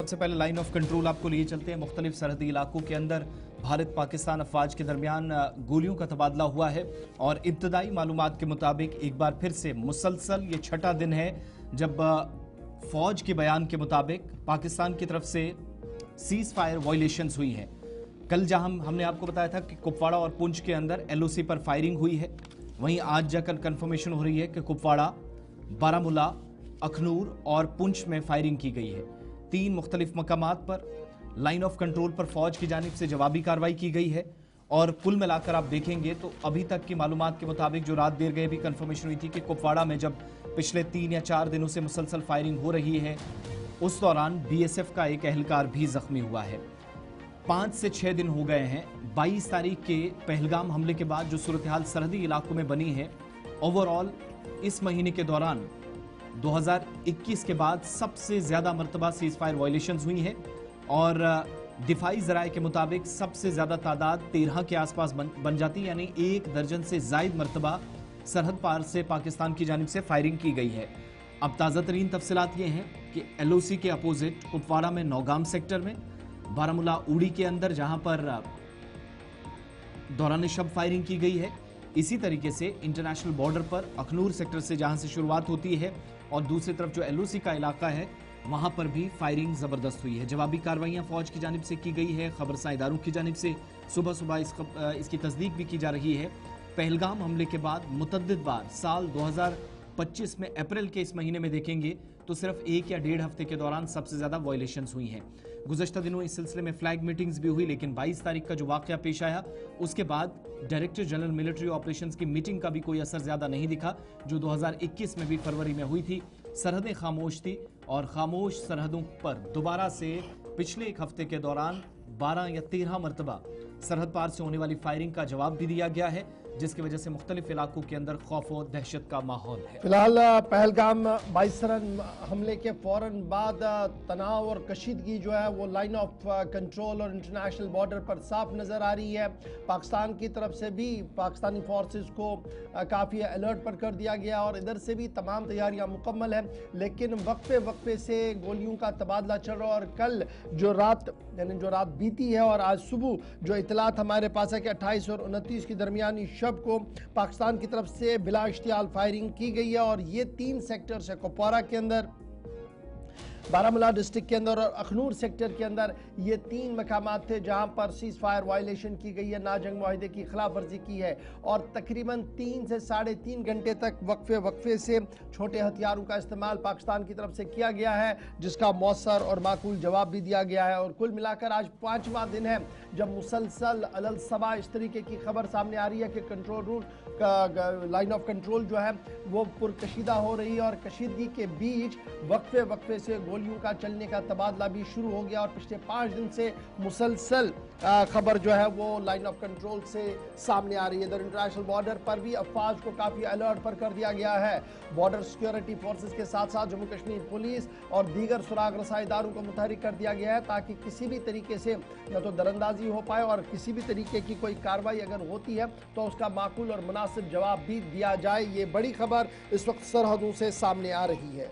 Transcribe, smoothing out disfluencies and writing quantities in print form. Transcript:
सबसे पहले line of control आपको लिए चलते हैं। मुख्तलिफ सरहदी इलाकों के अंदर भारत पाकिस्तान अफवाज के दरमियान गोलियों का तबादला हुआ है और इब्तदाई मालूमात के मुताबिक एक बार फिर से मुसलसल ये छठा दिन है जब फौज के बयान के मुताबिक पाकिस्तान की तरफ से सीज फायर वायलेशंस हुई हैं। कल जहां हमने आपको बताया था कि कुपवाड़ा और पुंछ के अंदर एलओसी पर फायरिंग हुई है, वहीं आज जाकर कंफर्मेशन हो रही है कि कुपवाड़ा, बारामूला, अखनूर और पुंछ में फायरिंग की गई है। 3 मुख्तलिफ मकामात पर लाइन ऑफ कंट्रोल पर फौज की जानिब से जवाबी कार्रवाई की गई है और कुल मिलाकर आप देखेंगे तो अभी तक की मालूमात के मुताबिक जो रात देर गए भी कंफर्मेशन हुई थी कि कुपवाड़ा में जब पिछले 3 या 4 दिनों से मुसलसल फायरिंग हो रही है, उस दौरान बीएसएफ का एक एहलकार भी जख्मी हुआ है। 5 से 6 दिन हो गए हैं 22 तारीख के पहलगाम हमले के बाद जो सूरत हाल सरहदी इलाकों में बनी है। ओवरऑल इस महीने के दौरान 2021 के बाद सबसे ज्यादा मरतबा सीज फायर वायलेशंस हुई है और दिफाई जराए के मुताबिक सबसे ज्यादा तादाद 13 के आसपास बन जाती, यानी 1 दर्जन से जायद मरतबा सरहद पार से पाकिस्तान की जानिब से फायरिंग की गई है। अब ताज़ा तरीन तफसीलात ये हैं कि एलओसी के अपोजिट कुपवाड़ा में नौगाम सेक्टर में, बारामूला उड़ी के अंदर जहां पर दौरान शब फायरिंग की गई है, इसी तरीके से इंटरनेशनल बॉर्डर पर अखनूर सेक्टर से जहां से शुरुआत होती है और दूसरी तरफ जो एलओसी का इलाका है वहां पर भी फायरिंग जबरदस्त हुई है। जवाबी कार्रवाइयां फौज की जानिब से की गई है। खबरसां इदारों की जानिब से सुबह सुबह इसकी तस्दीक भी की जा रही है। पहलगाम हमले के बाद मुतअद्दिद बार साल 2025 में अप्रैल के इस महीने में देखेंगे तो सिर्फ 1 या 1.5 हफ्ते के दौरान सबसे ज्यादा वायलेशंस हुई हैं। गुज़श्ता दिनों इस सिलसिले में फ्लैग मीटिंग्स भी हुई, लेकिन 22 तारीख का जो वाकया पेश आया उसके बाद डायरेक्टर जनरल मिलिट्री ऑपरेशंस की मीटिंग का भी कोई असर ज्यादा नहीं दिखा, जो 2021 में भी फरवरी में हुई थी। सरहदें खामोश थी और खामोश सरहदों पर दोबारा से पिछले 1 हफ्ते के दौरान 12 या 13 मरतबा सरहद पार से होने वाली फायरिंग का जवाब भी दिया गया है, जिसकी वजह से मुख्तलिफ इलाकों के अंदर खौफ और दहशत का माहौल है। फिलहाल पहलगाम 22 हमले के फौरन बाद तनाव और कशीदगी जो है वो लाइन ऑफ कंट्रोल और इंटरनेशनल बॉर्डर पर साफ नज़र आ रही है। पाकिस्तान की तरफ से भी पाकिस्तानी फोर्सेस को काफ़ी अलर्ट पर कर दिया गया और इधर से भी तमाम तैयारियां मुकम्मल हैं, लेकिन वक्फे से गोलियों का तबादला चल रहा है। और कल जो रात बीती है और आज सुबह जो इतलात हमारे पास है कि 28 और 29 की दरमियानी शब को पाकिस्तान की तरफ से बिला इश्तियाल फायरिंग की गई है और ये 3 सेक्टर्स है, कुपवाड़ा के अंदर, बारामूला डिस्ट्रिक्ट के अंदर और अखनूर सेक्टर के अंदर। ये 3 मकामात थे जहां पर सीज फायर वायलेशन की गई है, नाजंग मुआहिदे की खिलाफ वर्जी की है और तकरीबन 3 से 3.5 घंटे तक वक्फे से छोटे हथियारों का इस्तेमाल पाकिस्तान की तरफ से किया गया है, जिसका मौसर और माकूल जवाब भी दिया गया है। और कुल मिलाकर आज 5वां दिन है जब मुसलसल अलल सबा इस तरीके की खबर सामने आ रही है कि कंट्रोल रूम का लाइन ऑफ कंट्रोल जो है वो पुरकशीदा हो रही है और कशीदगी के बीच वक्फे से गोलियों का चलने का तबादला भी शुरू हो गया और पिछले 5 दिन से मुसलसल खबर जो है वो लाइन ऑफ कंट्रोल से सामने आ रही है। इधर इंटरनेशनल बॉर्डर पर भी अफवाज को काफ़ी अलर्ट पर कर दिया गया है। बॉर्डर सिक्योरिटी फोर्सेस के साथ साथ जम्मू कश्मीर पुलिस और दीगर सुराग रसा इदारों को मुतहरिक कर दिया गया है ताकि किसी भी तरीके से न तो दरअंदाजी हो पाए और किसी भी तरीके की कोई कार्रवाई अगर होती है तो उसका माकूल और मुनासिब जवाब भी दिया जाए। ये बड़ी खबर इस वक्त सरहदों से सामने आ रही है।